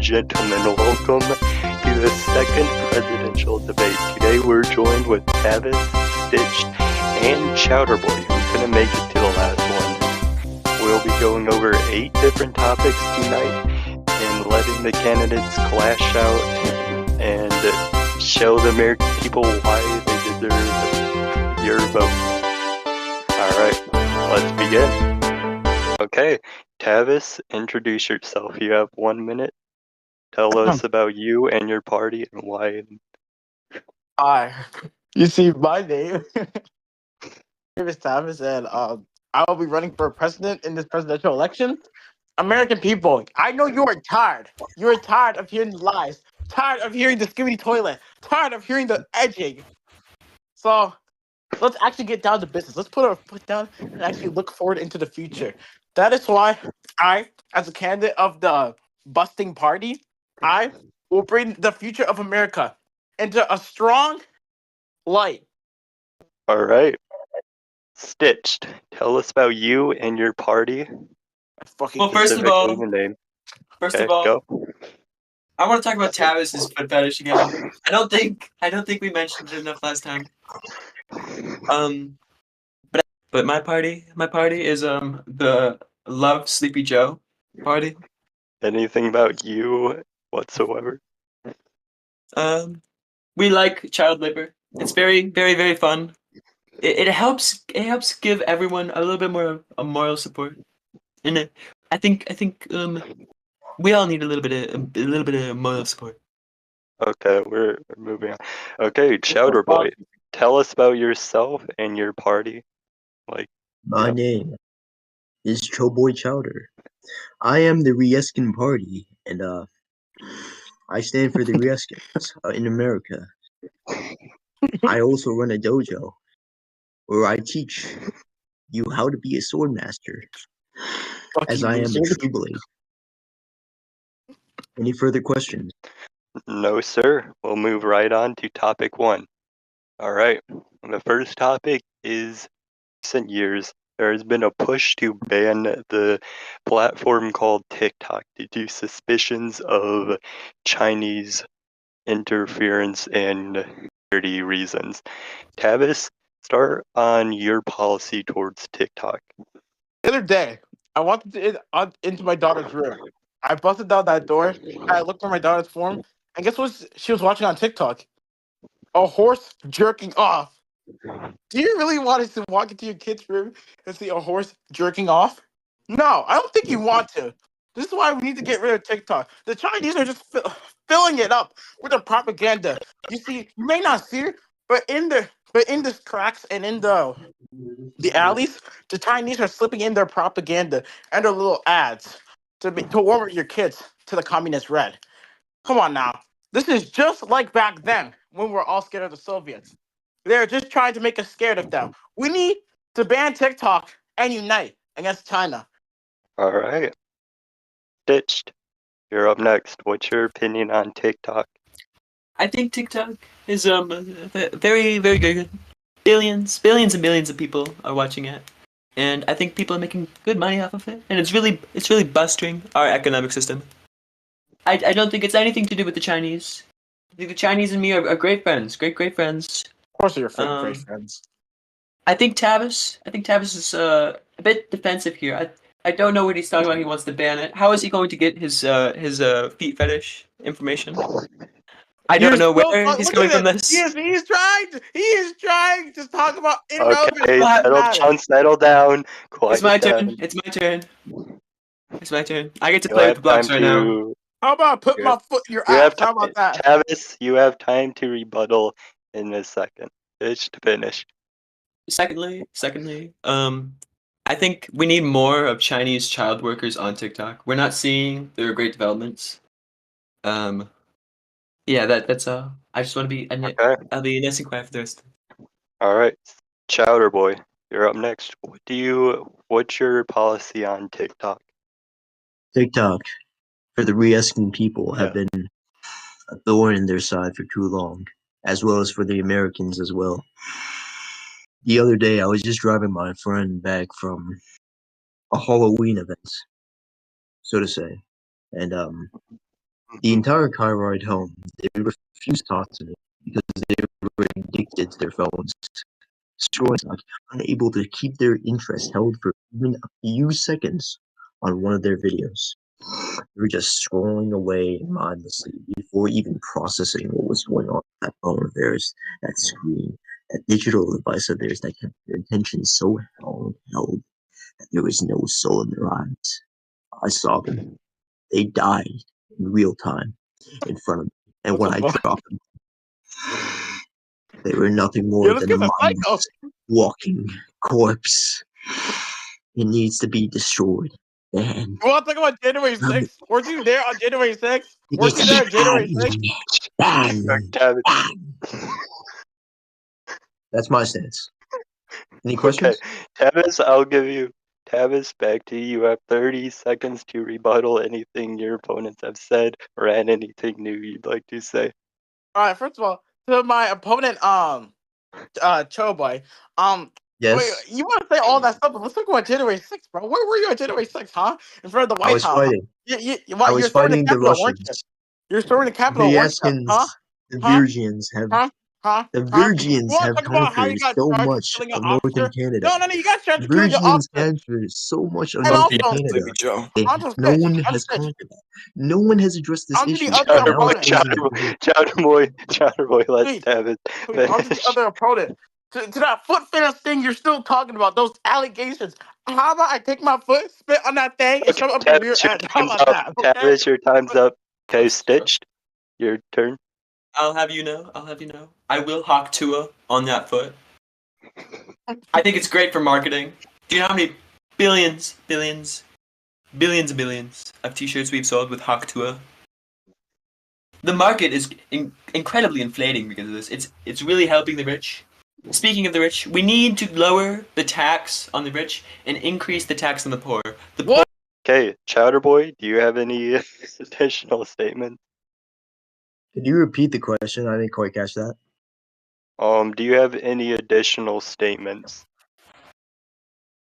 gentlemen, welcome to the second presidential debate. Today we're joined with Tavis, Stitched, and Chowderboy, who couldn't make it to the last one. We'll be going over 8 different topics tonight and letting the candidates clash out and show the American people why they deserve your vote. Alright, let's begin. Okay, Tavis, introduce yourself. You have 1 minute. Tell us about you and your party and why. Hi. You see, my name is Tavis, and I will be running for president in this presidential election. American people, I know you are tired. You are tired of hearing the lies, tired of hearing the skibidi toilet, tired of hearing the edging. So let's actually get down to business. Let's put our foot down and actually look forward into the future. That is why I, as a candidate of the busting party, I will bring the future of America into a strong light. Alright. Stitched, tell us about you and your party. Fucking First of all, the name. first Okay, of all, go. I want to talk about Tavis's foot fetish again. I don't think we mentioned it enough last time. But my party is the Love Sleepy Joe party. Anything about you whatsoever? We like child labor. It's very, very, very fun. It helps give everyone a little bit more of moral support. And I think we all need a little bit of moral support. Okay, we're moving on. Okay, Chowderboy, tell us about yourself and your party. My name is Choboy Chowder. I am the Rieskin Party, and I stand for the Rieskins in America. I also run a dojo where I teach you how to be a sword master, as I am a true blade. Any further questions? No, sir. We'll move right on to topic 1. Alright, the first topic is recent years. There has been a push to ban the platform called TikTok due to suspicions of Chinese interference and security reasons. Tavis, start on your policy towards TikTok. The other day, I walked into my daughter's room. I busted down that door. I looked for my daughter's phone, and guess what she was watching on TikTok? A horse jerking off. Do you really want us to walk into your kid's room and see a horse jerking off? No, I don't think you want to. This is why we need to get rid of TikTok. The Chinese are just filling it up with their propaganda. You see, you may not see it, but in the cracks and in the alleys, the Chinese are slipping in their propaganda and their little ads to warm your kids to the communist red. Come on now. This is just like back then when we were all scared of the Soviets. They're just trying to make us scared of them. We need to ban TikTok and unite against China. Alright. Stitched, you're up next. What's your opinion on TikTok? I think TikTok is very, very good. Billions and billions of people are watching it, and I think people are making good money off of it. And it's really busting our economic system. I don't think it's anything to do with the Chinese. I think the Chinese and me are great friends, great friends. Of course, you're great friends. I think Tavis is a bit defensive here. I don't know what he's talking about. He wants to ban it. How is he going to get his feet fetish information? I don't know where he's coming from this. He is trying to talk about irrelevant. Okay, settle down. It's my turn. I get to play with the blocks right now. How about put my foot in your ass? How about that? Tavis, you have time to rebuttal in a second. It's to finish. Secondly, I think we need more of Chinese child workers on TikTok. We're not seeing their great developments. Yeah, that's all. I just want to be. Okay. I'll be nice and quiet for the rest. All right, Chowderboy, you're up next. What's your policy on TikTok? TikTok, for the Rieskin people, have been a thorn in their side for too long, as well as for the Americans as well. The other day, I was just driving my friend back from a Halloween event, so to say, and The entire car ride home, they refused to talk to me because they were addicted to their phones, scrolling, like, unable to keep their interest held for even a few seconds on one of their videos. They were just scrolling away mindlessly before even processing what was going on with that phone of theirs, that screen, that digital device of theirs that kept their attention so held that there was no soul in their eyes. I saw them. They died in real time in front of me. And What when the I fuck? dropped them, they were nothing Yo, more this than a guy's a psycho. mindless, walking corpse. It needs to be destroyed. And You want to talk about January 6th? Weren't you there on January 6th? Weren't you there on January 6th? Tavis. That's my stance. Any Okay, questions? Tavis, I'll give you. Tavis, back to you. You have 30 seconds to rebuttal anything your opponents have said or add anything new you'd like to say. all right, first of all, to my opponent, Choboy, wait, Yes. you want to say all that stuff, but let's talk about January 6th, bro. Where were you on January 6th, huh? In front of the I White was House. fighting. I You're was storming the fighting the Capitol, weren't you? Russians. You're storming the Capitol, The weren't you? Huh? Askins, the Huh? Virgins have Huh? Huh? the Huh? You Virgins want to have talk about how you conquered got so charged with much killing an of northern officer? Canada. No, you got charged The with killing your Virgins officer. conquered so much of And northern also, Canada. Joe. onto No Stitch. one Onto has Stitch. conquered that. No one has addressed this Onto the issue. other And now opponent. it's posing a Chowderboy, let's Please, Tavis please, onto the finish. other opponent. To that foot fetish thing you're still talking about, those allegations. How about I take my foot, spit on that thing, and Okay, shove it up your rear Tavis, your end? How time's about up. that? Okay? Tavis, your time's up. Okay, Stitched, your turn. I'll have you know. I will hawk Tua on that foot. I think it's great for marketing. Do you know how many billions and billions of T-shirts we've sold with hawk Tua? The market is incredibly inflating because of this. It's really helping the rich. Speaking of the rich, we need to lower the tax on the rich and increase the tax on the poor. The What? Okay, Chowderboy, do you have any additional statements? Could you repeat the question? I didn't quite catch that. Do you have any additional statements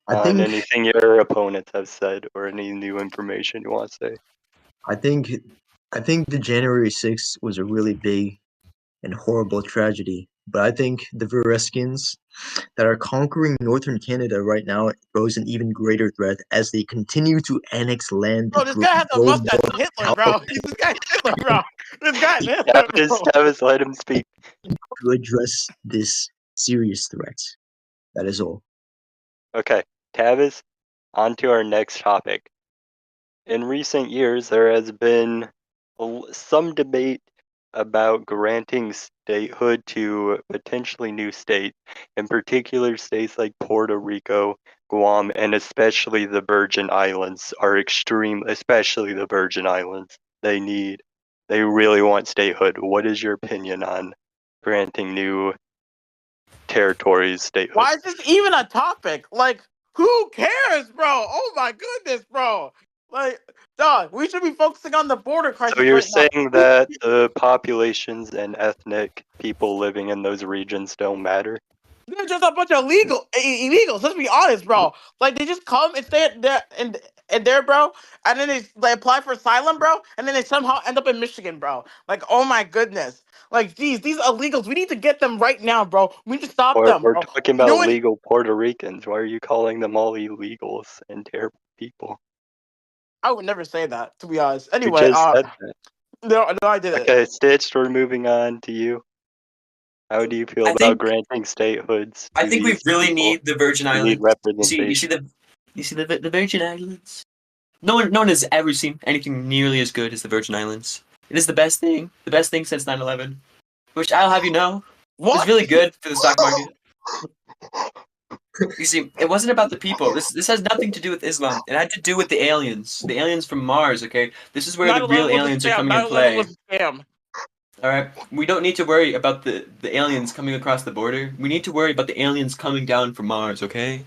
I on think anything your opponents have said or any new information you want to say? I think I think the January 6th was a really big and horrible tragedy. But I think the Vereskins that are conquering northern Canada right now pose an even greater threat as they continue to annex land Bro, to this grow guy has a more mustache. He's Hitler, power bro. This guy's Hitler, bro. This guy's Hitler, bro. Tavis, let him speak. to address this serious threat. That is all. Okay, Tavis, on to our next topic. In recent years, there has been some debate about granting statehood to potentially new states, in particular states like Puerto Rico, Guam, and especially the Virgin Islands are especially the Virgin Islands. They really want statehood. What is your opinion on granting new territories statehood? Why is this even a topic? Like, who cares, bro? Oh my goodness, bro. Like, dog, we should be focusing on the border crisis So you're right now. saying that the populations and ethnic people living in those regions don't matter? They're just a bunch of illegals. Let's be honest, bro. Like they just come and stay at there and there, bro, and then they apply for asylum, bro, and then they somehow end up in Michigan, bro. Like, oh my goodness. Like, geez, these illegals, we need to get them right now, bro. We need to stop them, We're bro. talking You know about what? legal Puerto Ricans. Why are you calling them all illegals and terrible people? I would never say that, to be honest. You Anyway, just said that. no, I didn't. Okay, Stitched, we're moving on to you. How do you feel about granting statehoods I to think we these really people need the Virgin who need Islands. You see representation? the Virgin Islands. No one has ever seen anything nearly as good as the Virgin Islands. It is the best thing since 9/11, which I'll have you know What? was really good for the stock market. You see, it wasn't about the people. This has nothing to do with Islam. It had to do with the aliens from Mars. Okay, this is where the 9/11 real was a aliens are scam. coming in 9/11 play. was a scam. All right, we don't need to worry about the aliens coming across the border. We need to worry about the aliens coming down from Mars. Okay,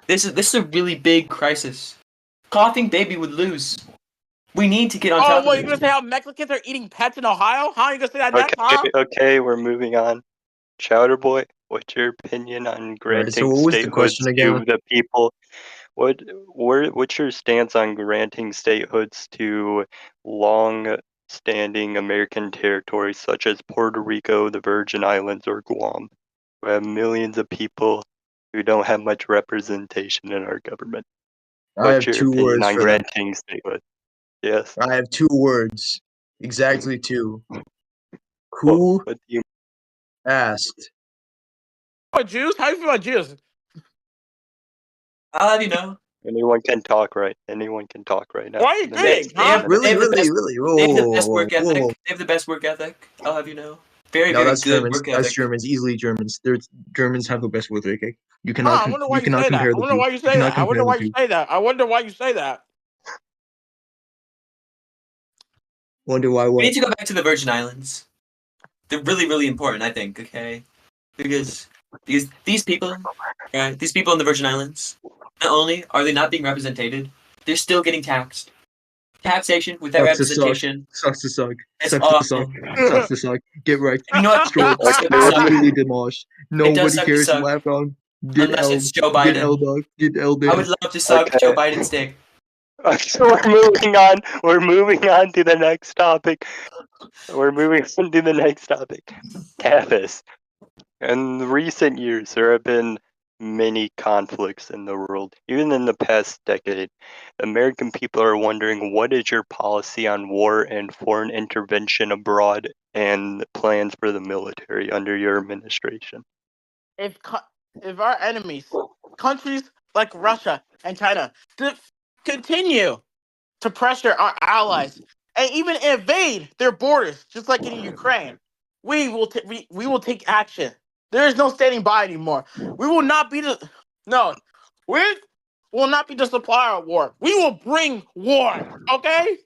this is a really big crisis. Coughing baby would lose. We need to get on Oh, top what, of you gonna it. say how Mexicans are eating pets in Ohio? How you gonna say that next, huh? Okay, we're moving on. Chowderboy, what's your opinion on Alright, so granting what was the statehoods question again? to the people? What's your stance on granting statehoods to long standing American territories such as Puerto Rico, the Virgin Islands, or Guam. We have millions of people who don't have much representation in our government. I have What's your 2 opinion words on for them. granting statehood? Yes. I have 2 words. Exactly 2. What, Who what do you asked? What Jews? How you feel about Jews? I'll have you know. Anyone can talk right. Anyone can talk right now. Why are you The grinning, next They huh? have, Really, they have the really, best, really? they have the best Whoa, work whoa, ethic. whoa. They have the best work ethic. I'll have you know. Very, No, very that's good Germans. work That's ethic. Germans. Easily Germans. Germans have the best work ethic. You Huh, cannot. I wonder why You you cannot say that. compare I the wonder two. why you You say cannot that. I wonder compare why the you two. say that. I wonder why you say that. Wonder why We what? need to go back to the Virgin Islands. They're really, really important, I think. Okay, because these people, right? These people in the Virgin Islands, not only are they not being represented, they're still getting taxed. Taxation without Sucks to suck. representation. Sucks to suck. It's Sucks to suck. awful. Sucks to suck. Get right. And you know what? Destroyed. It does suck to suck Completely demolished. It does Nobody suck to cares. suck. Laugh on. Get Unless L. it's Joe Get L Biden. dog. Get L I would dog. love to suck Joe Okay. Biden's dick. So we're moving on. We're moving on to the next topic. We're moving on to the next topic. Tavis. In recent years, there have been many conflicts in the world. Even in the past decade, American people are wondering, what is your policy on war and foreign intervention abroad and plans for the military under your administration? if our enemies, countries like Russia and China, continue to pressure our allies and even invade their borders, just like in Ukraine, we will take action. There is no standing by anymore. We will not be the no. We will not be the supplier of war. We will bring war. Okay.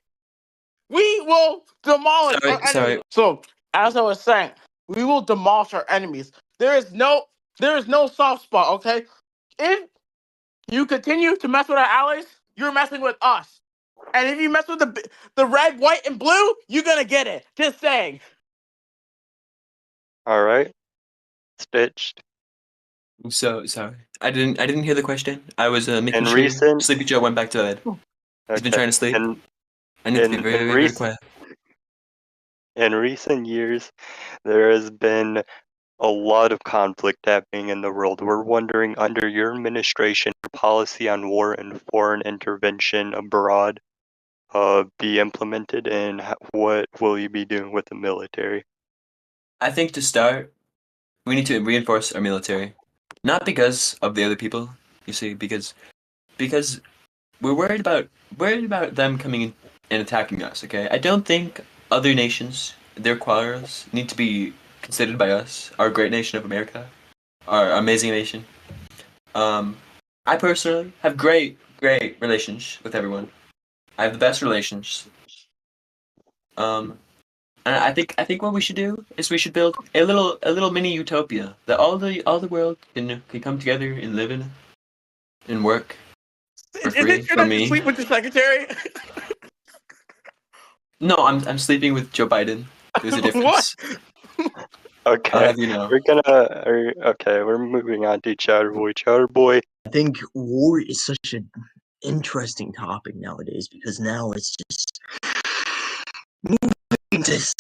We will demolish our Sorry. enemies. So, as I was saying, we will demolish our enemies. There is no soft spot. Okay. If you continue to mess with our allies, you're messing with us. And if you mess with the red, white, and blue, you're gonna get it. Just saying. All right, Stitched. So sorry. I didn't hear the question. I was making In sure recent, Sleepy Joe went back to bed. He's been okay, trying to sleep. in I need to be in very, in very, very recent quiet. in recent years, there has been a lot of conflict happening in the world. We're wondering, under your administration, your policy on war and foreign intervention abroad be implemented, and what will you be doing with the military? I think to start, we need to reinforce our military, not because of the other people. You see, because we're worried about them coming in and attacking us. Okay, I don't think other nations, their quarrels, need to be considered by us, our great nation of America, our amazing nation. I personally have great relations with everyone. I have the best relations. Um, and I think what we should do is we should build a little mini utopia that all the world can come together and live in and work for Is free it true for that you me. sleep with your secretary? No, I'm sleeping with Joe Biden. There's a What? difference. I'll Okay, have you know. we're moving on to Chowder Boy. Chowder Boy, I think war is such an interesting topic nowadays because now it's just moving to this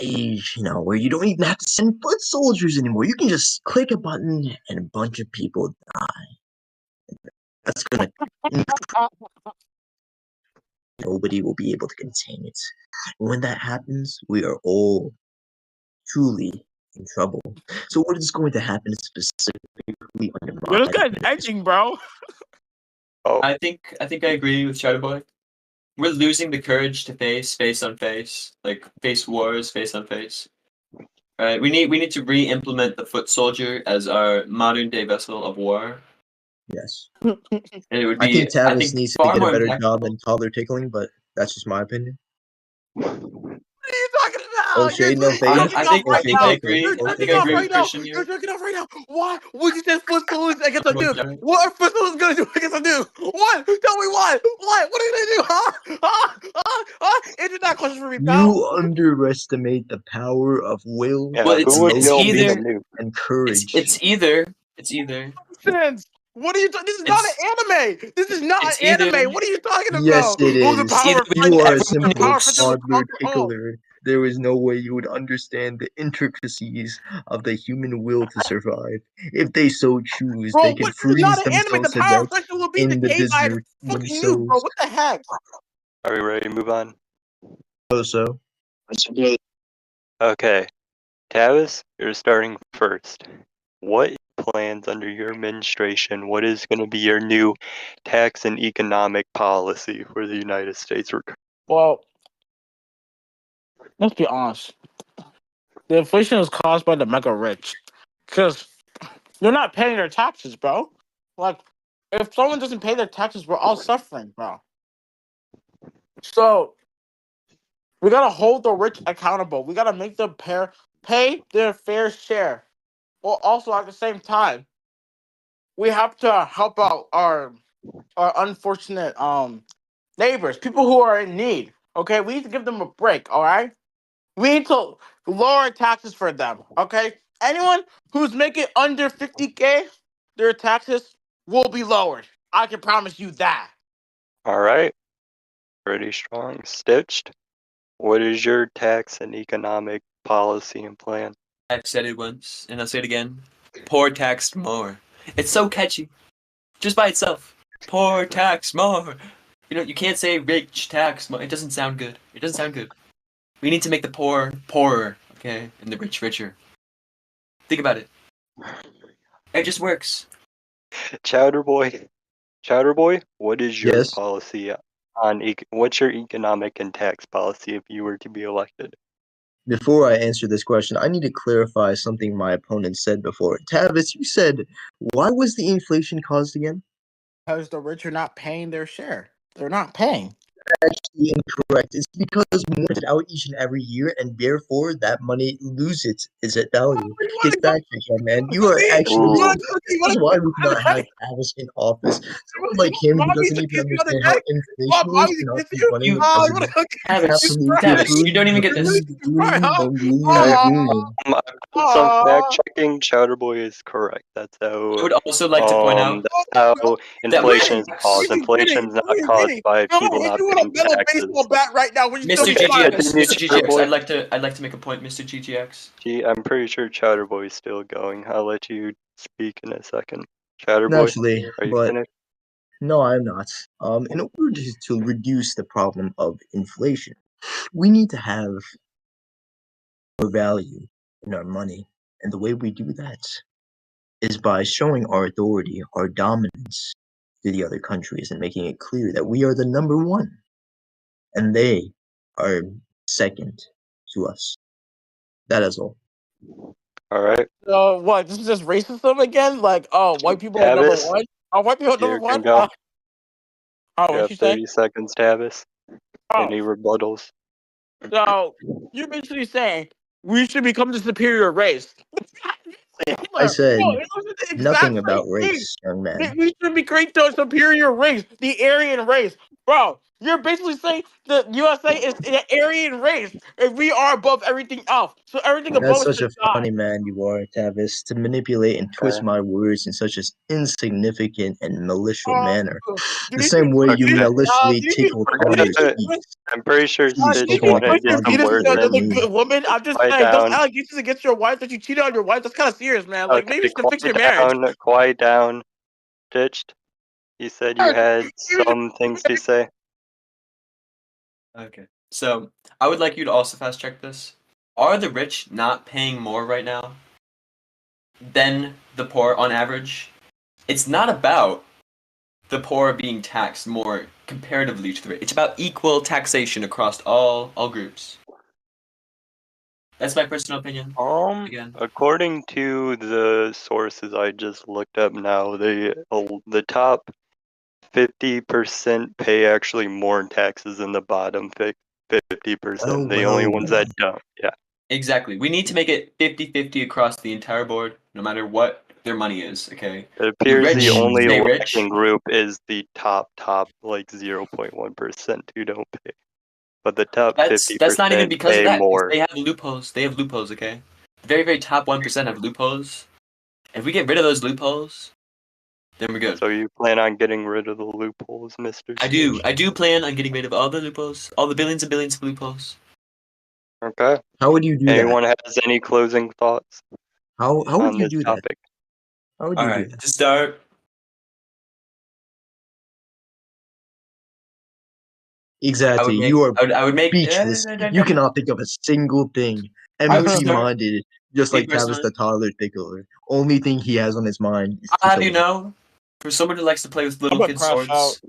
age, where you don't even have to send foot soldiers anymore. You can just click a button and a bunch of people die. That's gonna nobody will be able to contain it. And when that happens, we are all truly in trouble. So what is going to happen specifically under Yo, my this guy's administration? edging, bro. oh, I think I agree with Shadowboy. We're losing the courage to face on face, like face wars face on face. Right? We need to re-implement the foot soldier as our modern day vessel of war. Yes. And it would I be, think Tavis needs to far get a more better job impactful. than toddler tickling, but that's just my opinion. What are you talking Oh about? shade, no You're fade. jerking off Oh right shade, I now. no fade. You're agree. I Okay, think jerking I off agree okay. right with now. Christian You're here. jerking off right now. Why would you say foot soldiers against a dude? What are foot soldiers gonna do against a dude? What? Tell me what? What? What are you gonna do? Answer that question for me, pal. You underestimate the power of will, Well, yeah, who it's would it's build me a emotion, either nuke? and courage. it's either Sense. What are you talking? This is not an anime. This is not it's an either- anime. What are you talking Yes, about? it Oh, the is. either power we friend. You are a everyone The simple power knows. friend will toddler conquer all. tickler. There is no way you would understand the intricacies of the human will to survive. If they so choose, Bro, they what? can This is not freeze an anime. The themselves to power death friend will be in the decayed by desert fucking you, bro. themselves. What the heck? Are we ready to move on? Also, Okay, Tavis, you're starting first. What plans under your administration? What is going to be your new tax and economic policy for the United States? Well, let's be honest. The inflation is caused by the mega rich, because they're not paying their taxes, bro. Like, if someone doesn't pay their taxes, we're all suffering, bro. So we gotta hold the rich accountable. We gotta make them pay their fair share. Well, also at the same time, we have to help out our unfortunate neighbors, people who are in need. Okay, we need to give them a break. All right, we need to lower taxes for them. Okay, anyone who's making under 50K, their taxes will be lowered. I can promise you that. All right, pretty strong. Stitched. What is your tax and economic policy and plan? I've said it once, and I'll say it again. Poor taxed more. It's so catchy, just by itself. Poor tax more. You can't say rich tax more. It doesn't sound good. It doesn't sound good. We need to make the poor poorer, okay, and the rich richer. Think about it. It just works. Chowder Boy. Chowder Boy, what is your yes. policy on what's your economic and tax policy if you were to be elected? Before I answer this question, I need to clarify something my opponent said before. Tavis, you said, why was the inflation caused again? Because the rich are not paying their share. They're not paying. Actually incorrect. It's because more is out each and every year, and therefore that money loses its value. You Get want to go? back here, man. You are actually You Ooh. want to? You This want is to why go? we cannot have Tavis in office. Someone like him who Bobby doesn't to even kiss you on the understand how neck. inflation is Bobby to cannot kiss keep you. running You- the Oh, you want president. to kiss Tavis, you? Tavis, you don't even get this. Okay. Oh, Some fact oh. checking, Chowder Boy is correct. That's I how would also like to point out that's how that we inflation is caused. Who Inflation is not are you caused kidding? by I'm people gonna hit not you with a paying metal taxes. baseball bat right now when you still Mr. be smiling. GGX, Continue, Mr. Chowder GGX, Boy. I'd like to make a point, Mr. GGX. Gee, I'm pretty sure Chowder Boy is still going. I'll let you speak in a second. Chowder Boy, Naturally, are you but finished? no, I'm not. In order to reduce the problem of inflation, we need to have more value in our money. And the way we do that is by showing our authority, our dominance to the other countries and making it clear that we are the number one and they are second to us. That is all. All right. So what? This is just racism again? Like, oh, white people are number Tavis, one. Oh, white people are number you can one. go. Oh, You what have you say? 30 seconds, Tavis. Oh, Any rebuttals? so you're basically saying we should become the superior race. I Hitler. said No, it was the nothing exact about same thing. race, young man. We should be create the superior race, the Aryan race. Bro, you're basically saying the USA is an Aryan race, and we are above everything else. So everything That's above us such should a die. funny man you are, Tavis, to manipulate and twist Okay. my words in such an insignificant and malicious Uh, manner. you The need to same way you Okay. maliciously you need to tickle We're you gonna need toddlers' to have feet. to. I'm pretty sure you He's need Stitch to taking wanted put to your get some penis words in responsibility for another in. me. good woman. I'm just Quiet saying, those down. allegations against your wife that you cheated on your wife, that's kind of serious, man. Like maybe you Okay, should fix your quiet marriage. down. Quiet down. Stitched. You said you had some things to say. Okay. So, I would like you to also fast check this. Are the rich not paying more right now than the poor on average? It's not about the poor being taxed more comparatively to the rich. It's about equal taxation across all groups. That's my personal opinion. Again. According to the sources I just looked up now, the top 50% pay actually more in taxes than the bottom 50%. The only ones that don't. Yeah. Exactly. We need to make it 50-50 across the entire board, no matter what their money is, okay? It appears the rich only stay lacking rich. group is the top like 0.1% who don't pay. But the top That's not even 50% because of pay that. more. They have loopholes. They have loopholes, okay? The very, very top 1% have loopholes. If we get rid of those loopholes, Then we're good. So you plan on getting rid of the loopholes, Mr. I do plan on getting rid of all the loopholes, all the billions and billions of loopholes. Okay. How would you do that? Anyone has any closing thoughts How would on you this do that? topic? How would All you do right, that? to start, Exactly. You are I would make. speechless. You cannot think of a single thing. I would Empty start. minded, just Me like Tavis personally, the toddler tickler. Only thing he has on his mind is I'll have you tickling. know, for someone who likes to play with I'm little gonna kid crash out. swords,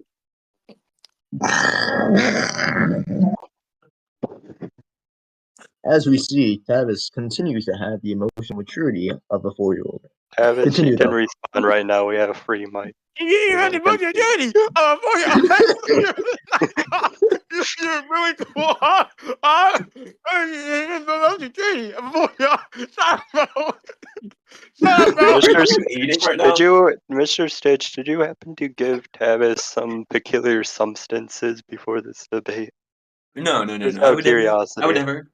As we see, Tavis continues to have the emotional maturity of a 4-year-old. Tavis, you Continue can though. respond right now. We have a free mic. You had the Anyone can motion, speak. Daddy. You're really cool, huh? Shut up, bro. Shut up, bro. Mr. are you eating Stitch, right now? Mr. Stitch, did you happen to give Tavis some peculiar substances before this debate? No. Just I out of would never. I would curiosity. never.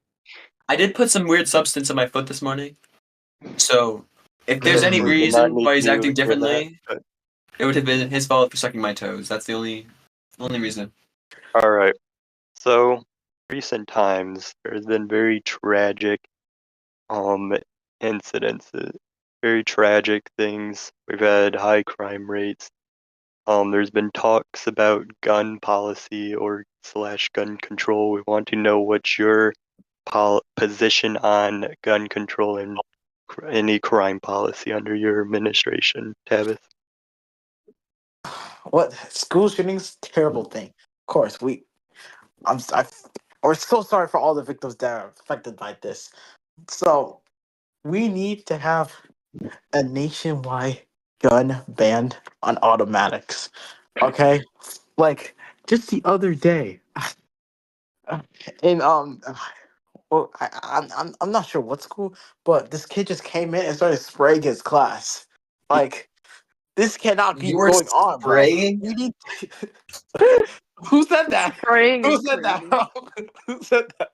I did put some weird substance on my foot this morning. So, if there's any We did not reason need why he's to acting hear that. differently, But, it would have been his fault for sucking my toes. That's the only reason. all right. So, recent times, there's been very tragic um incidences, very tragic things. We've had high crime rates. There's been talks about gun policy or slash gun control. We want to know what's your position on gun control and any crime policy under your administration, Tavis. What school shootings? Terrible thing. Of course, we're so sorry for all the victims that are affected by this. So we need to have a nationwide gun ban on automatics. Okay, like just the other day, in well, I'm not sure what school, but this kid just came in and started spraying his class. Like this cannot You keep were going on, bro. spraying? We need. Who said that? Spraying Who is said that, crazy. bro? Who said that?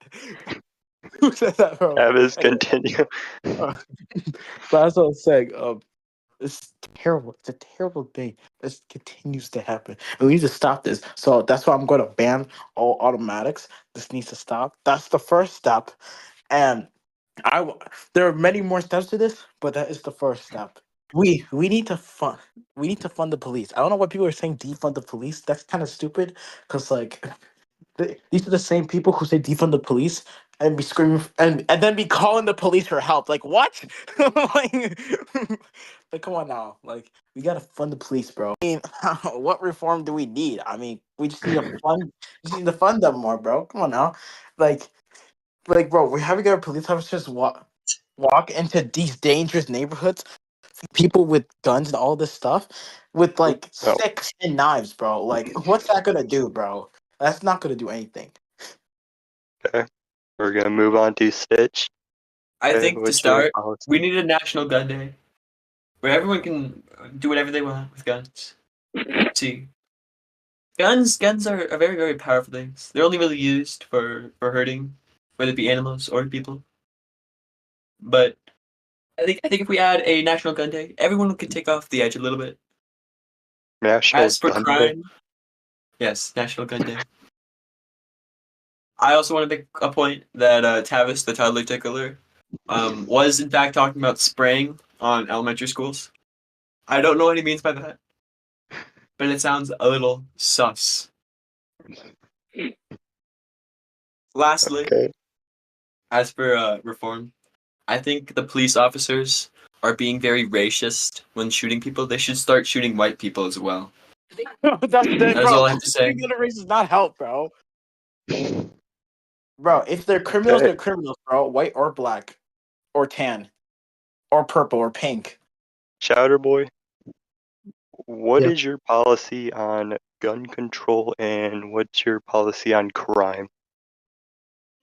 Who said that, bro? Tavis, Anyway, continue. so that's what I'm saying. It's terrible. It's a terrible thing. This continues to happen, and we need to stop this. So that's why I'm going to ban all automatics. This needs to stop. That's the first step, and there are many more steps to this, but that is the first step. We need to fund. We need to fund the police. I don't know why people are saying defund the police. That's kind of stupid. Cause like these are the same people who say defund the police and be screaming and then be calling the police for help. Like what? like, like come on now. Like we gotta fund the police, bro. I mean, what reform do we need? I mean, we just need to fund. Just need to fund them more, bro. Come on now. Like, bro, we're having our police officers walk into these dangerous neighborhoods, people with guns and all this stuff, with like No. sticks and knives, bro. Like, what's that gonna do, bro? That's not gonna do anything. Okay. We're gonna move on to Stitch. I Okay, think to what's your start, policy? we need a national gun day where everyone can do whatever they want with guns. See, guns are very, very powerful things. They're only really used for hurting, whether it be animals or people. But I think if we add a national gun day, everyone could take off the edge a little bit. National As for Gun Day? crime, yes, National Gun Day. I also want to make a point that Tavis, the toddler tickler, was in fact talking about spraying on elementary schools. I don't know what he means by that, but it sounds a little sus. Lastly, Okay. as for reform, I think the police officers are being very racist when shooting people. They should start shooting white people as well. That's the That is bro. all I have to say. Shooting other race does not help, bro. Bro, if they're criminals, Okay. they're criminals, bro. White or black, or tan, or purple, or pink. Chowder Boy, what Yeah. is your policy on gun control and what's your policy on crime?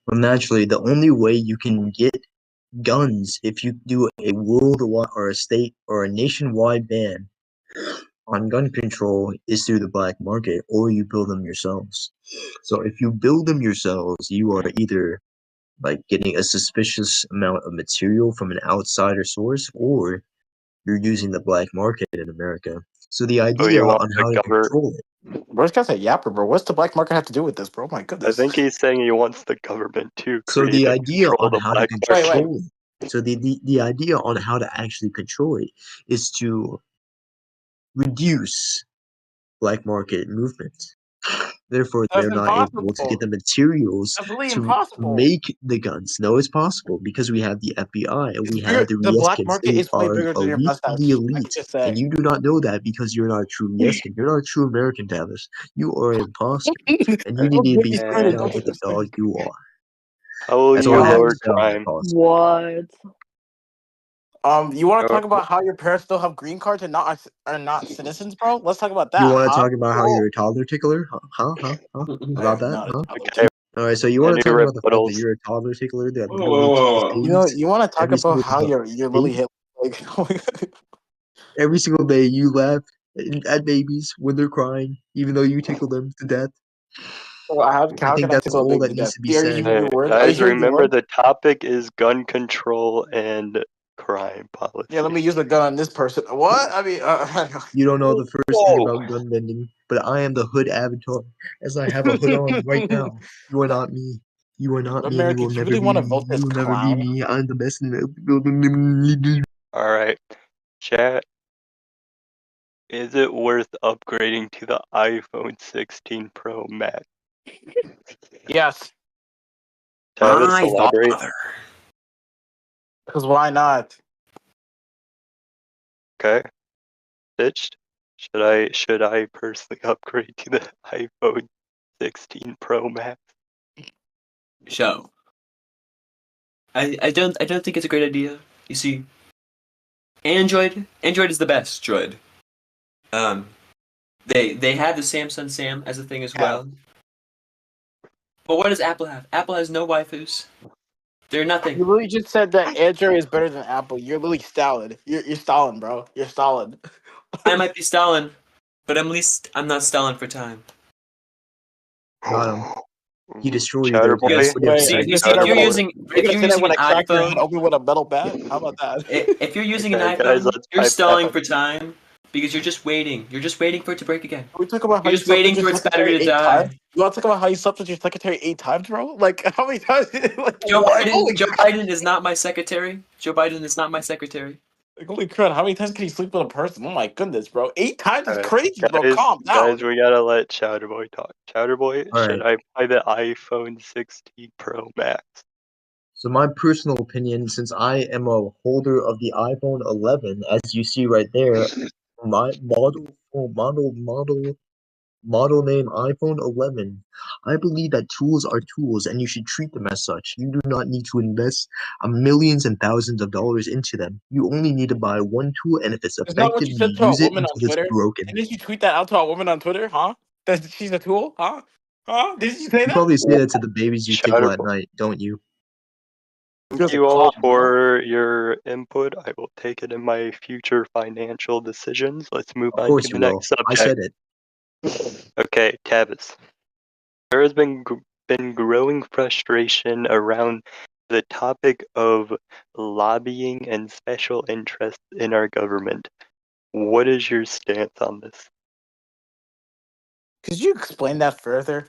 Well, naturally, the only way you can get guns if you do a worldwide or a state or a nationwide ban on gun control is through the black market, or you build them yourselves. So if you build them yourselves, you are either like getting a suspicious amount of material from an outsider source, or you're using the black market in America. So the Oh, idea you want on the how to government? control it. Bro, this guy's a yapper, bro. What's the black market have to do with this, bro? My I goodness. think he's saying he wants the government to So create the and idea control on the how to black Wait, market. control it. So the idea on how to actually control it is to reduce black market movement. Therefore, That's they're not able to get impossible. the materials That's really to impossible. make the guns. No, it's possible because we have the FBI and we have the The black Rieskins. market They is way are bigger than your elite of the mustache. I elite. can just say. And you do not know that because you're not a true Rieskin. You're not a true American, Tavis. You are an imposter. And you need to Don't be discredit, spit And out don't like the dog discredit. you are. how will That's you all I have to lower say on that crime? cause. What? You want to How- talk about how your parents still have green cards and not citizens, bro? Let's talk about You that, want to huh? talk about how you're a toddler tickler? Huh? I About am that? not a Huh? toddler Okay, All right, so you want any to talk about the fact that rebuttals? you're a toddler tickler that Whoa, literally whoa, kills whoa, whoa. babies You want to talk every about single how day? you're Lily hit like Every single day you laugh at babies when they're crying, even though you tickle them to death. I how think can I that's tickle a all baby that to needs death? to be Are you said. hearing Hey, your words? Are you guys, hearing your remember words? the topic is gun control and crime Yeah, let policy. me use a gun on this person. What? I mean, You don't know the first thing Whoa. about gun bending, but I am the hood avatar, as I have a hood on right now. You are not me. You are not me, and you will Americans, you never really be want to me. vote You this will never be clown? me. I'm the best in the building. All right, chat. Is it worth upgrading to the iPhone 16 Pro Max? Yes, Tavis, My elaborate. father. because why not? Okay, stitched. Should I personally upgrade to the iPhone 16 Pro Max? So, I don't think it's a great idea. You see, Android is the best droid. Um, they have the Samsung Sam as a thing as well. But what does Apple have? Apple has no waifus. They're You nothing. literally just said that Android is better than Apple. You're literally Stalin. You're Stalin, bro. You're Stalin. I might be Stalin, but at least I'm not Stalin for time. Got him. He destroyed you there, Chatterboy. Tavis. Because What do you have to Wait, are say? you gonna say that if you're when I using are you gonna say that when an I crack your head iPhone, open with a metal bat? How about that? if you're using an Okay, guys, iPhone, let's you're pipe stalling down. for time because you're just waiting. You're just waiting for it to break again. Can we talk about how You're you just slept with waiting your for its battery secretary to 8 times? die. You want to talk about how you slept with your secretary 8 times, bro? Like how many times? Like what? Joe Biden is not my secretary. Joe Biden is not my secretary. Like, holy crap! How many times can you sleep with a person? Oh my goodness, bro! 8 times is Alright, crazy, bro. guys, Calm down. we gotta let Chatterboy talk. Chatterboy, All should right. I buy the iPhone 16 Pro Max? So my personal opinion, since I am a holder of the iPhone 11, as you see right there, my model name iPhone 11. I believe that tools are tools and you should treat them as such. You do not need to invest millions and thousands of dollars into them. You only need to buy one tool, and if it's Is that what effective, you you said to a use it woman on until it's Twitter? broken. Didn't you tweet that out to a woman on Twitter? Huh? That she's a tool? Huh? Huh? Did you say You that? probably say that to the babies you tickle at Chatterboy, night, don't you? She thank was a you all clown, bro. for your input. I will take it in my future financial decisions. Let's move Of on course to you the will. next I subject. said it. Okay, Tavis. There has been growing frustration around the topic of lobbying and special interests in our government. What is your stance on this? Could you explain that further?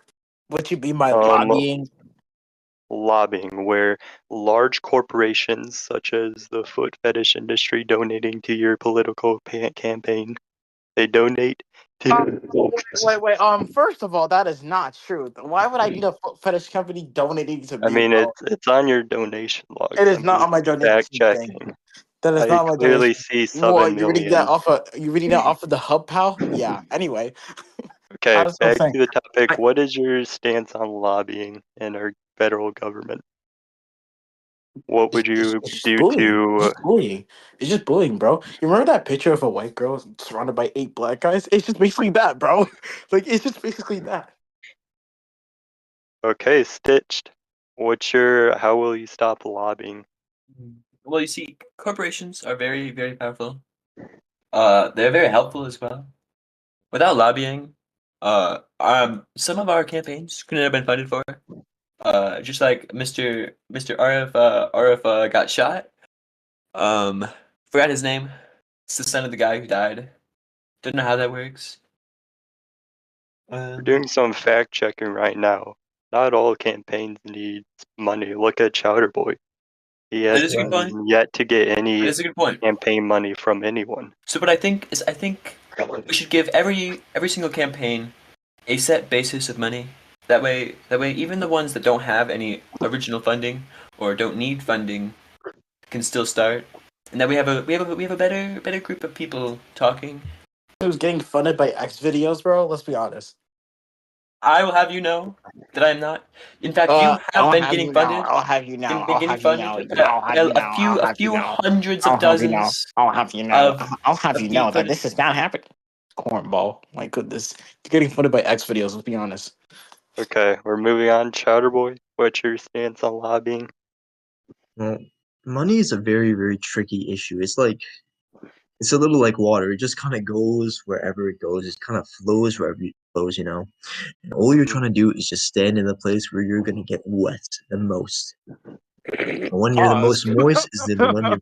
What you mean by Um, lobbying? lobbying, where large corporations such as the foot fetish industry donating to your political campaign, they donate to. Wait. First of all, that is not true. Why would I need a foot fetish company donating to I me, mean, bro? it's on your donation logs. It is I'm not just on my fact donation thing. checking. That is I not my clearly donation. see What 7 you reading that million. off of? You reading that off of the Hub Pal? Yeah. Anyway, Okay, that's what I'm back saying. to the topic. I, What is your stance on lobbying in our federal government? What would it's you just do bullying. It's to? just bullying. It's just bullying, bro. You remember that picture of a white girl surrounded by 8 black guys? It's just basically that, bro. Like it's just basically that. Okay, stitched. How will you stop lobbying? Well, you see, corporations are very, very powerful. They're very helpful as well. Without lobbying, some of our campaigns couldn't have been funded for. Just like Mr. RF got shot. Um, Forgot his name. It's the son of the guy who died. Don't know how that works. We're doing some fact checking right now. Not all campaigns need money. Look at Chowder Boy. He That has is a good point. yet to get That any is a good point. campaign money from anyone. So what I think is, I think we should give every single campaign a set basis of money. That way, even the ones that don't have any original funding or don't need funding can still start, and that we have a better group of people talking. Who's getting funded by X videos, bro? Let's be honest. I will have you know that I am not. In fact, you have been getting funded. I'll have you know. Been getting funded by a few hundreds of dozens I'll have you know. of I'll have of you know that people. this is not happening. Cornball. My goodness. You're getting funded by X videos, let's be honest. Okay, we're moving on. Chowder Boy, what's your stance on lobbying? Well, money is a very, very tricky issue. It's a little like water. It just kind of goes wherever it goes. It kind of flows wherever it flows, you know. And all you're trying to do is just stand in the place where you're gonna get wet the most. And when you're the most Pause. moist is then when you're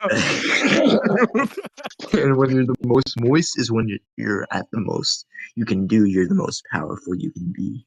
and when you're the most moist is when you're at the most you can do. You're the most powerful you can be.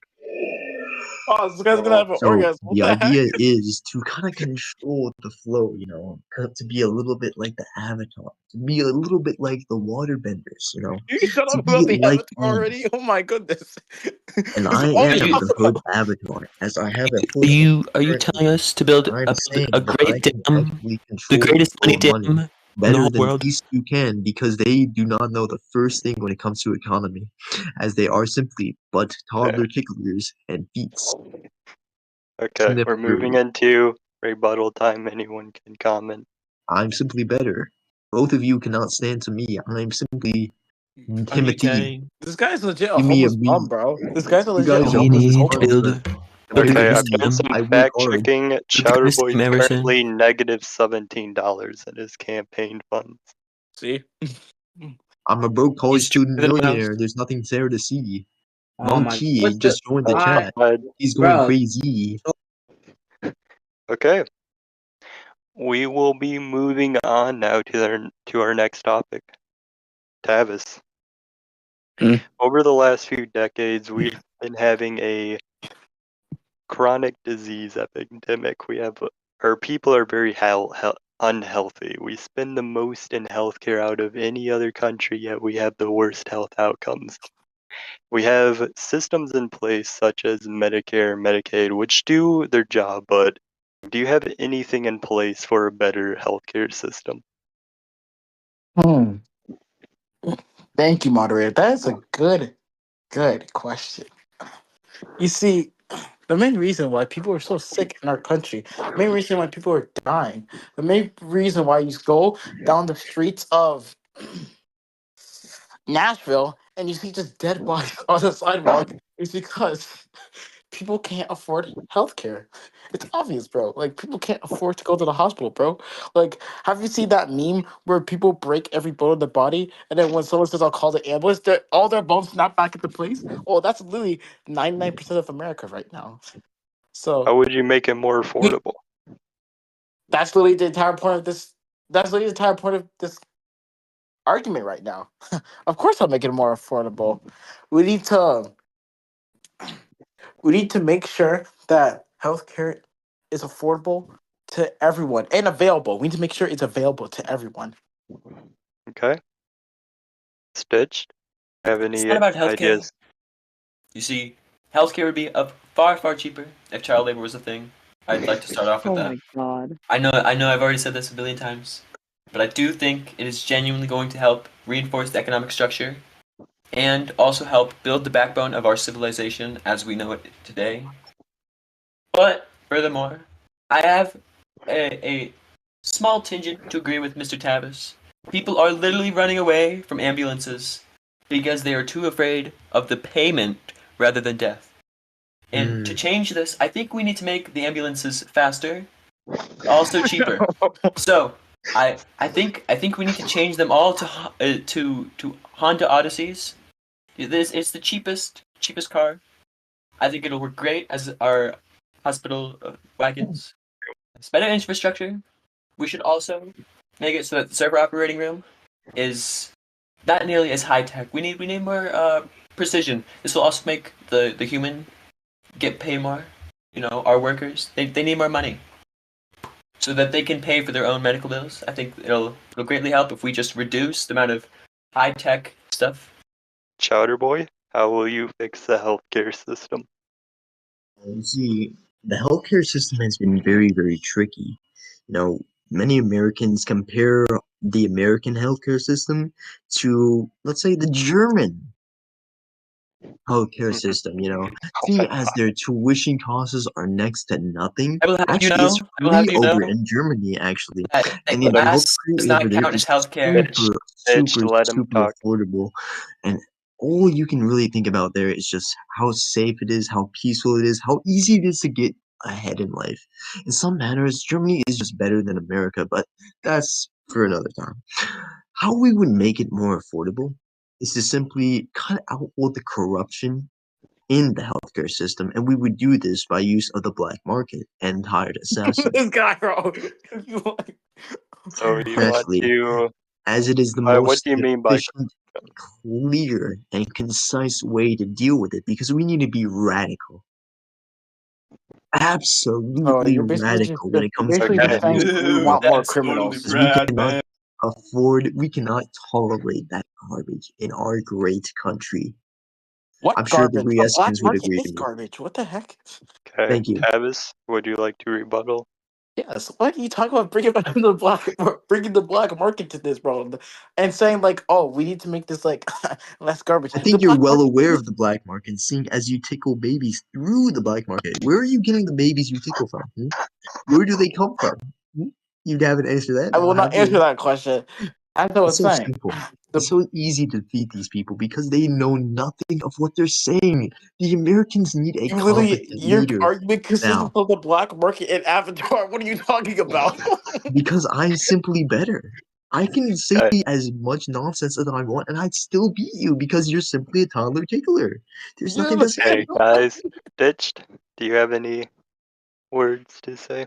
Pause. This guy's gonna have an So orgasm. What the the idea heck? is to kind of control the flow, you know, to be a little bit like the Avatar, to be a little bit like the Waterbenders, you know, You shut to up be about the like avatar already? Oh my goodness. and This is I all we am talk the hood about. Avatar, as I have a Are hood you currently. telling us to build I'm saying a that I great can dam, actually the control the greatest flow money of money dam in the better whole than world? these two can because they do not know the first thing when it comes to economy, as they are simply but toddler kicklers and feets. Okay, we're moving into rebuttal time. Anyone can comment. I'm simply better. Both of you cannot stand to me. I'm simply Timothy. This guy's legit a Give me a homeless B. bum, bro. This guy's a You legit guys are We homeless need to homeless hobo. build bums, but the for Okay, greatest I've me, done dam, some I work fact hard. checking. the Chowder greatest Boy's dam ever seen. currently negative $17 in his campaign funds. See? I'm a broke college He's student cheaper than anyone else. millionaire. There's nothing there to see. Oh my! Monkey What the? just joined the Oh, I, chat. God. He's going bro, crazy. Okay, we will be moving on now to our next topic. Tavis. Hmm? Over the last few decades, we've been having a chronic disease epidemic. Our people are very unhealthy. We spend the most in healthcare out of any other country, yet we have the worst health outcomes. We have systems in place such as Medicare, Medicaid, which do their job, but do you have anything in place for a better healthcare system? Hmm. Thank you, moderator. That is a good question. You see, the main reason why people are so sick in our country, the main reason why people are dying, the main reason why you go down the streets of Nashville and you see just dead bodies on the sidewalk is because people can't afford healthcare. It's obvious, bro. Like people can't afford to go to the hospital, bro. Like, have you seen that meme where people break every bone in their body, and then when someone says I'll call the ambulance, all their bones snap back into place? Oh, that's literally 99% of America right now. How So would you make it more affordable? that's literally the entire point of this. That's literally the entire point of this argument right now. Of course, I'll make it more affordable. We need to we need to make sure that healthcare is affordable to everyone and available. We need to make sure it's available to everyone. Okay. Stitched? Have It's any not about healthcare. ideas? You see, healthcare would be far cheaper if child labor was a thing. I'd like to start off with oh that. my god! I know I've already said this a billion times, but I do think it is genuinely going to help reinforce the economic structure and also help build the backbone of our civilization as we know it today. But furthermore, I have a small tangent to agree with Mr. Tavis. People are literally running away from ambulances because they are too afraid of the payment rather than death. And to change this, I think we need to make the ambulances faster, but also cheaper. So I think we need to change them all to Honda Odysseys. It's the cheapest car. I think it'll work great as our hospital wagons. It's better infrastructure. We should also make it so that the server operating room is not nearly as high tech. We need more precision. This will also make the human get pay more. You know, our workers they need more money so that they can pay for their own medical bills. I think it'll greatly help if we just reduce the amount of high tech stuff. Chowder Boy, how will you fix the healthcare system? You see, the healthcare system has been very, very tricky. You know, many Americans compare the American healthcare system to, let's say, the German healthcare system, Oh seeing my as god. their tuition costs are next to nothing. I will have you Actually, it's know. I will have free you over know in Germany, actually. that And the Let him gas does healthcare over not there count as is healthcare. bitch. super, Bitch, super, let him super talk. affordable. And all you can really think about there is just how safe it is, how peaceful it is, how easy it is to get ahead in life. In some manners, Germany is just better than America, but that's for another time. How we would make it more affordable is to simply cut out all the corruption in the healthcare system, and we would do this by use of the black market and hired assassins. This guy, bro. So you want Naturally, to? as it is the What most do you mean by? efficient, clear, and concise way to deal with it, because we need to be radical. So Absolutely you're basically radical when it you're comes to basically Okay. just saying reducing we Ew, want more corruption. that's totally criminals. Because we rad, cannot man. we cannot tolerate that garbage in our great country. I'm What sure the garbage? The black Rieskins would market agree is to me. garbage. What the heck? Okay. Thank you. Tavis, would you like to rebuttal? Yes. What are you talking about? Bringing back bringing the black market to this, bro, and saying like, oh, we need to make this like less garbage. I The think you're black well market aware is of the black market, seeing as you tickle babies through the black market. Where are you getting the babies you tickle from? Where do they come from? Hmm? You haven't answered that I now, will have not answer you? that question. As I It's was so saying, simple. It's the so easy to defeat these people because they know nothing of what they're saying. The Americans need a you literally competent your leader argument consists now of the black market and Avatar. What are you talking about? because I'm simply better. I can say Okay. as much nonsense as I want and I'd still beat you because you're simply a toddler tickler. There's Yeah, nothing but to say. Okay, guys. Ditched. Do you have any words to say?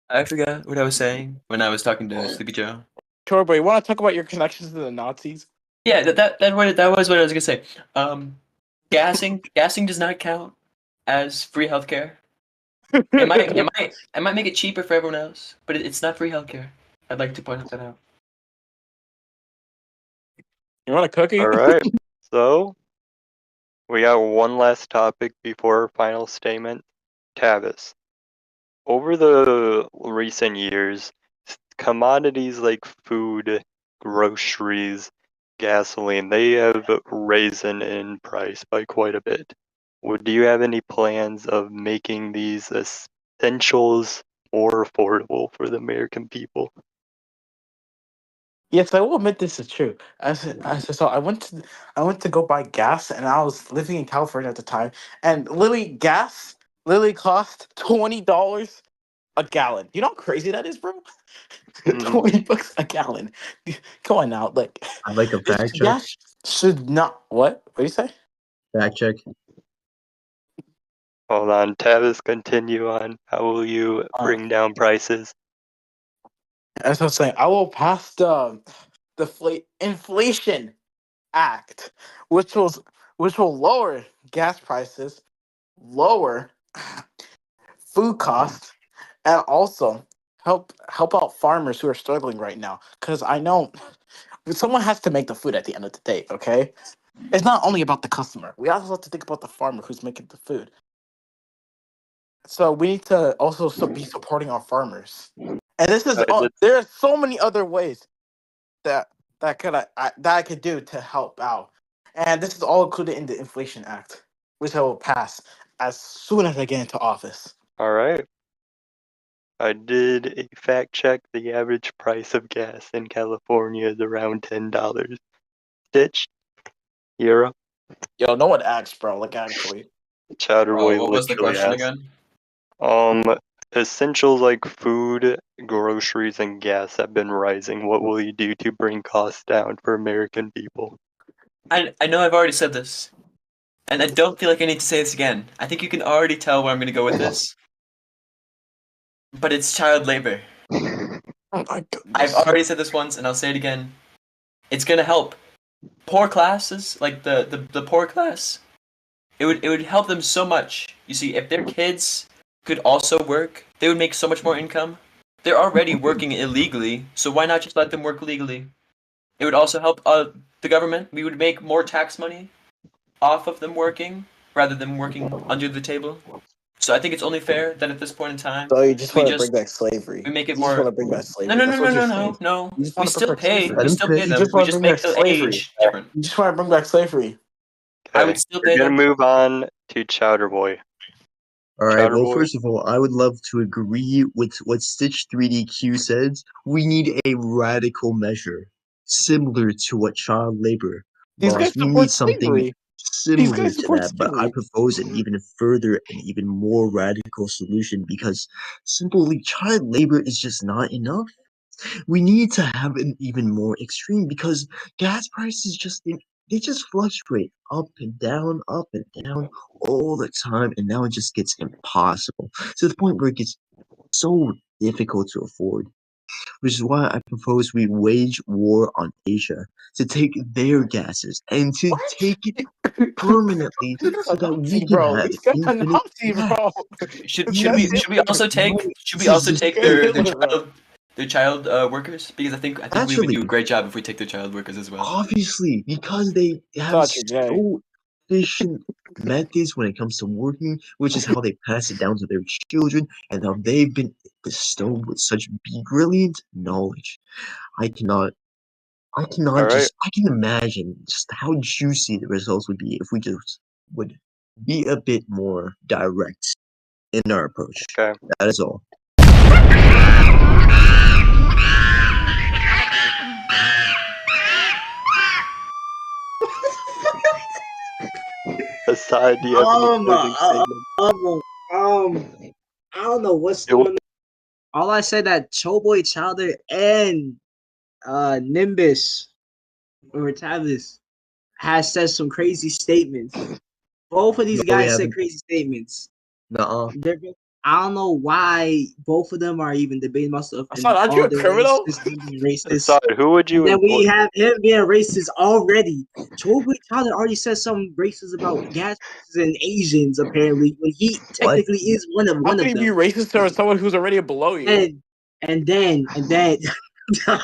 I forgot what I was saying when I was talking to Sleepy Joe. Torbo, you want to talk about your connections to the Nazis? Yeah, that was what I was gonna say. Um, gassing does not count as free healthcare. It might make it cheaper for everyone else, but it's not free healthcare. I'd like to point that out. You want a cookie? All right. So we got one last topic before our final statement. Tavis. Over the recent years, commodities like food, groceries, gasoline, they have risen in price by quite a bit. Do you have any plans of making these essentials more affordable for the American people? Yes, I will admit this is true. As I saw, I went to go buy gas, and I was living in California at the time, and literally gas literally cost $20 a gallon. You know how crazy that is, bro? Mhm. $20 a gallon. Come on now, like I'd like a this fact check. gas should not. What do you say? Fact check. Hold on, Tavis, continue on. How will you Uh, bring down prices? as I was saying, I will pass the Inflation Act, which was which will lower gas prices, lower food costs, and also help out farmers who are struggling right now. Because I know someone has to make the food at the end of the day. Okay, it's not only about the customer. We also have to think about the farmer who's making the food. So we need to also be supporting our farmers. And this is all. That's There are so many other ways that that I could do to help out. And this is all included in the Inflation Act, which I will pass as soon as I get into office. all right. I did a fact check. The average price of gas in California is around $10. Stitch, Euro, Yo, no one asked, bro. Like actually, Chowderboy What was the literally question asked. again? Um, Essentials like food, groceries, and gas have been rising. What will you do to bring costs down for American people? I know I've already said this, and I don't feel like I need to say this again. I think you can already tell where I'm gonna go with this, but it's child labor. oh my I've goodness. already said this once, and I'll say it again. It's gonna help poor classes, like the poor class. It would help them so much. You see, if their kids could also work, they would make so much more income. They're already working illegally, so why not just let them work legally? It would also help the government. We would make more tax money off of them working rather than working under the table. So I think it's only fair that at this point in time So you just we want to bring just back slavery. we make it You just want more. to bring back No, slavery. no, no, That's no, what you're no, saying. no, no. You just We want to bring still back pay. slavery. We Let him still pay finish. You them. just We want to just bring back make the slavery. age different. You just want to bring back slavery. I would Okay, still we're pay gonna them. move on to Chowder Boy. All right. Chowder Well, Boy. first of all, I would love to agree with what Stitch 3DQ says. We need a radical measure similar to what child labor These laws. guys We need support something slavery. These similar guys to support that, but I slavery. propose an even further and even more radical solution because simply child labor is just not enough. We need to have an even more extreme because gas prices they just fluctuate up and down all the time, and now it just gets impossible to the point where it gets so difficult to afford. Which is why I propose we wage war on Asia to take their gases and to What? take it permanently This guy's so a that we Nazi, can bro. have This guy's a infinite Nazi, gas. bro. Should This should guy's we should we Hitler. also No, take should we this is also just take This guy's their Hitler, bro. child workers? Because I think we would naturally. do a great job if we take their child workers as well. Obviously, because they have Thought you're gay. so efficient methods when it comes to working, which is how they pass it down to their children, and how they've been bestowed with such brilliant knowledge. I cannot, All right. I can imagine just how juicy the results would be if we just would be a bit more direct in our approach. Okay. That is all. Aside, do you have any Um, closing uh, statements? um, I don't know what's It wa- going on. All I said that Choboy Chowder and Nimbus or Tavis has said some crazy statements. Both of No, these we guys said haven't. crazy statements. Nuh-uh. I don't know why both of them are even debating about stuff Assad, and aren't you all a their criminal? racist, them being racist. Aside, who would And you then we employ? have him being racist already. Choboy Chowder already said some racist about gas prices and Asians apparently, when he What? technically is How one can of he be them. racist to someone who's already below you? And then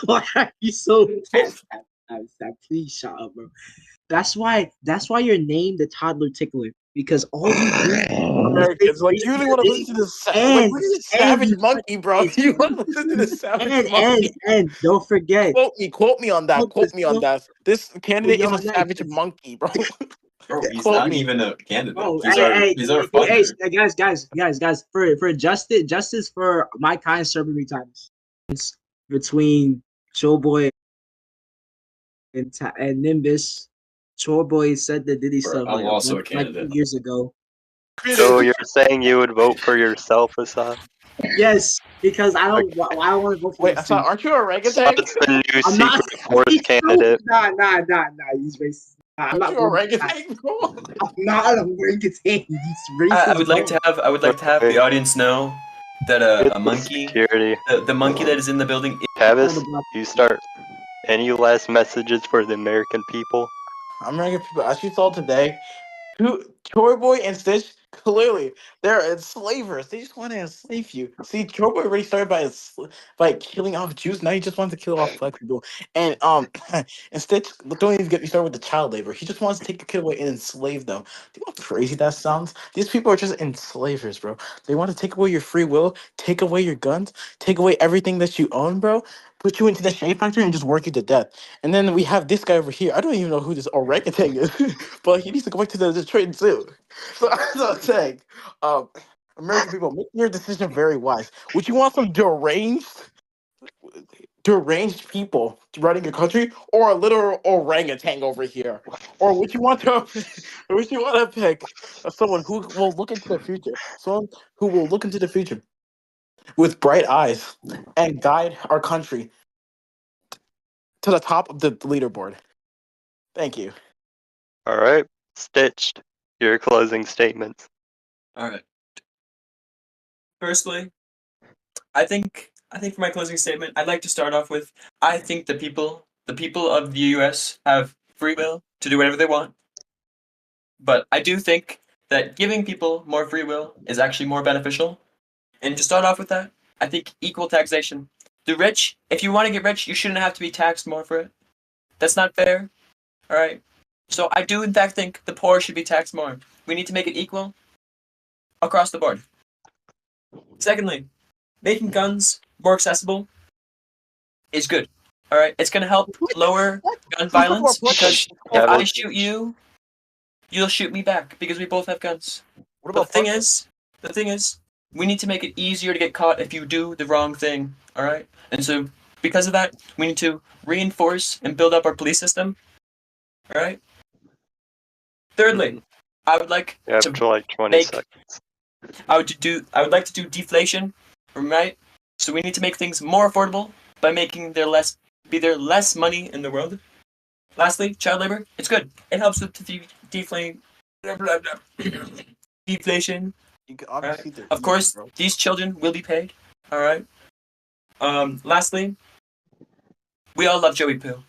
why are you so please shut up, bro. That's why you're named the toddler tickler. Because all you do is think Americans, like, you really racist want to listen to things. this? Like, And look at this and savage you monkey, bro. and You want to listen to this savage monkey? don't forget, Quote me on that. all Quote this me on stuff. that. This Oh, candidate is y'all a next. savage monkey, bro. Bro, he's Quote not me. even a candidate. Oh, He's our funder. guys, for justice for my kind Cerberus times between Showboy and Nimbus. Showboy said the Diddy Bro, stuff I'm also a like candidate. 2 years ago. So you're saying you would vote for yourself, Assad? Yes, because Okay. I don't want to vote for Wait, Assad, myself. aren't you a orangutan? Assad's the new I'm not. secret force He's candidate. nah. He's racist. Nah, I'm Aren't not you a voting for that. orangutan, bro? I'm not a orangutan. He's I racist, would like bro. to have Okay. the audience know that Get a the monkey, security. the monkey that is in the building. Tavis, All the black you start. Any last messages for the American people? American people, as you saw today, who Troy Boy and Stitch clearly they're enslavers. They just want to enslave you. See, Troy Boy already started by killing off Jews. Now he just wants to kill off black people. And and Stitch don't even get me started with the child labor. He just wants to take the kid away and enslave them. Do you know how crazy that sounds? These people are just enslavers, bro. They want to take away your free will, take away your guns, take away everything that you own, bro. Put you into the shade factory and just work you to death. And then we have this guy over here. I don't even know who this orangutan is, but he needs to go back to the Detroit Zoo. So I'm saying, um, American people, make your decision very wise. Would you want some deranged people running your country, or a literal orangutan over here, or would you want to, or would you want to pick someone who will look into the future, someone who will look into the future with bright eyes and guide our country to the top of the leaderboard? Thank you. All right. Stitched. Your closing statements. All right. Firstly, I think for my closing statement, I'd like to start off with I think the people the people of the US have free will to do whatever they want. But I do think that giving people more free will is actually more beneficial. And to start off with that, I think equal taxation. The rich, if you want to get rich, you shouldn't have to be taxed more for it. That's not fair. All right. So I do in fact think the poor should be taxed more. We need to make it equal across the board. Secondly, making guns more accessible is good. All right, it's gonna help lower gun violence because if I shoot you, you'll shoot me back because we both have guns. What But about the thing is, we need to make it easier to get caught if you do the wrong thing. All right, and so because of that, we need to reinforce and build up our police system. All right. Thirdly, I would like After to like 20 make seconds. I would like to do deflation, right? So we need to make things more affordable by making there less money in the world. Lastly, child labor, it's good. It helps with deflation. You can Right? obviously they're Of evil, course, bro. these children will be paid. All right. Lastly, we all love Joey Poo.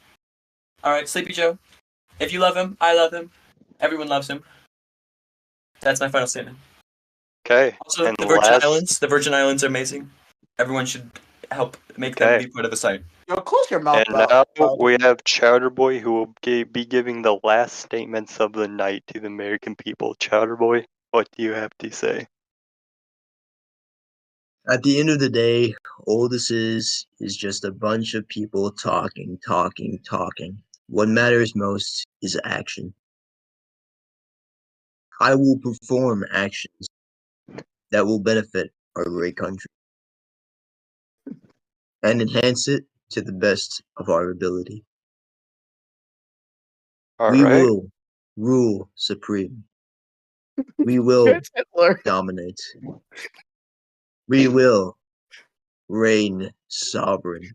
All right, Sleepy Joe. If you love him, I love him. Everyone loves him. That's my final statement. Okay. Also, And the Virgin last, Islands. The Virgin Islands are amazing. Everyone should help make them Okay. be part of the site. Yo, close your mouth. and now we have Chowderboy who will be giving the last statements of the night to the American people. Chowderboy, what do you have to say? At the end of the day, all this is just a bunch of people talking. What matters most is action. I will perform actions that will benefit our great country and enhance it to the best of our ability. All We right. will rule supreme. We will Hitler. dominate. We will reign sovereign.